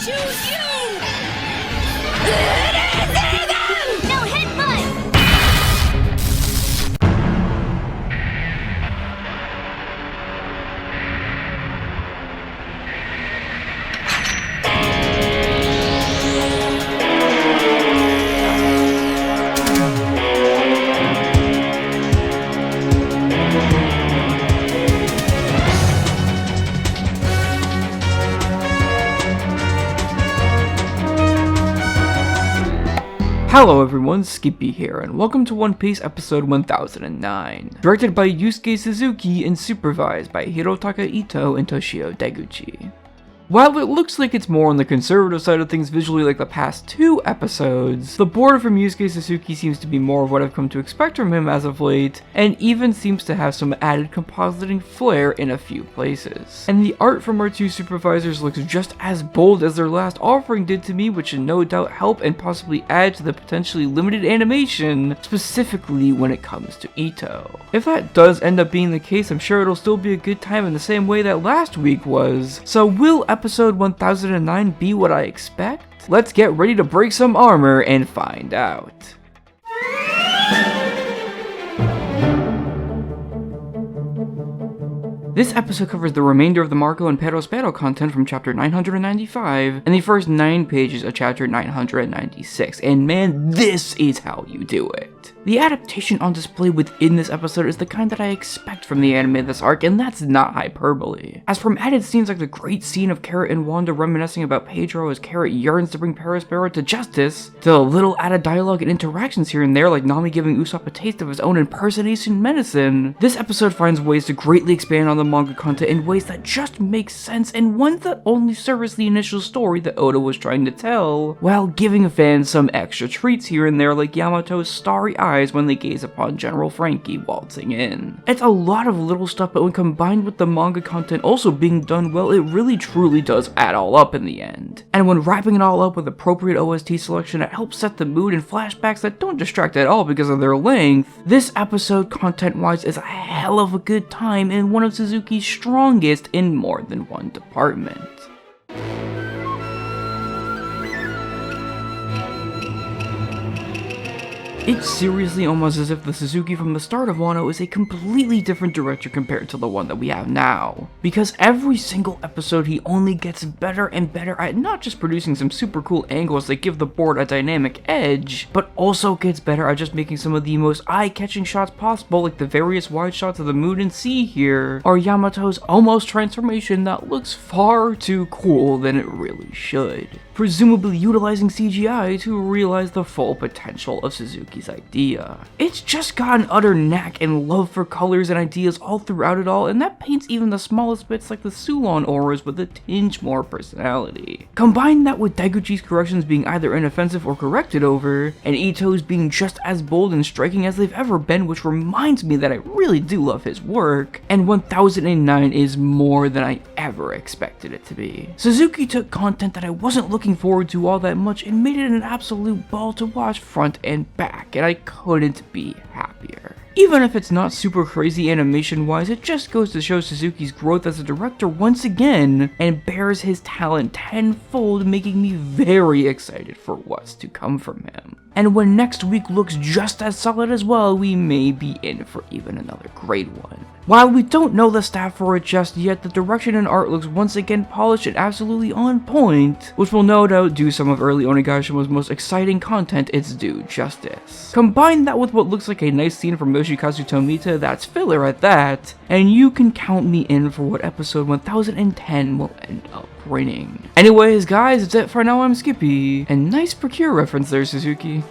choose you! It is even! No headbutt! Hello everyone, Skippy here, and welcome to One Piece episode 1009. Directed by Yusuke Suzuki and supervised by Hirotaka Ito and Toshio Deguchi. While it looks like it's more on the conservative side of things visually like the past two episodes, the board from Yusuke Suzuki seems to be more of what I've come to expect from him as of late, and even seems to have some added compositing flair in a few places. And the art from our two supervisors looks just as bold as their last offering did to me, which should no doubt help and possibly add to the potentially limited animation, specifically when it comes to Ito. If that does end up being the case, I'm sure it'll still be a good time in the same way that last week was. So will episode 1009 be what I expect? Let's get ready to break some armor and find out. This episode covers the remainder of the Marco and Peros battle content from chapter 995 and the first 9 pages of chapter 996, and man, this is how you do it. The adaptation on display within this episode is the kind that I expect from the anime this arc, and that's not hyperbole. As from added scenes like the great scene of Carrot and Wanda reminiscing about Pedro as Carrot yearns to bring Perospero to justice, to the little added dialogue and interactions here and there like Nami giving Usopp a taste of his own impersonation medicine, this episode finds ways to greatly expand on the manga content in ways that just make sense and ones that only service the initial story that Oda was trying to tell, while giving fans some extra treats here and there like Yamato's starry eyes when they gaze upon General Frankie waltzing in. It's a lot of little stuff, but when combined with the manga content also being done well, it really truly does add all up in the end. And when wrapping it all up with appropriate OST selection that helps set the mood and flashbacks that don't distract at all because of their length, this episode content-wise is a hell of a good time and one of Suzuki's strongest in more than one department. It's seriously almost as if the Suzuki from the start of Wano is a completely different director compared to the one that we have now. Because every single episode he only gets better and better at not just producing some super cool angles that give the board a dynamic edge, but also gets better at just making some of the most eye-catching shots possible, like the various wide shots of the moon and sea here, or Yamato's almost transformation that looks far too cool than it really should, presumably utilizing CGI to realize the full potential of Suzuki's idea. It's just got an utter knack and love for colors and ideas all throughout it all, and that paints even the smallest bits like the Sulon auras with a tinge more personality. Combine that with Deguchi's corrections being either inoffensive or corrected over, and Ito's being just as bold and striking as they've ever been, which reminds me that I really do love his work, and 1009 is more than I ever expected it to be. Suzuki took content that I wasn't looking forward to all that much and made it an absolute ball to watch front and back, and I couldn't be happier. Even if it's not super crazy animation wise, it just goes to show Suzuki's growth as a director once again, and bears his talent tenfold, making me very excited for what's to come from him. And when next week looks just as solid as well, we may be in for even another great one. While we don't know the staff for it just yet, the direction and art looks once again polished and absolutely on point, which will no doubt do some of early Onigashimo's most exciting content its due justice. Combine that with what looks like a nice scene from Yoshikazu Tomita that's filler at that, and you can count me in for what episode 1010 will end up bringing. Anyways guys, that's it for now. I'm Skippy, and nice Procure reference there, Suzuki.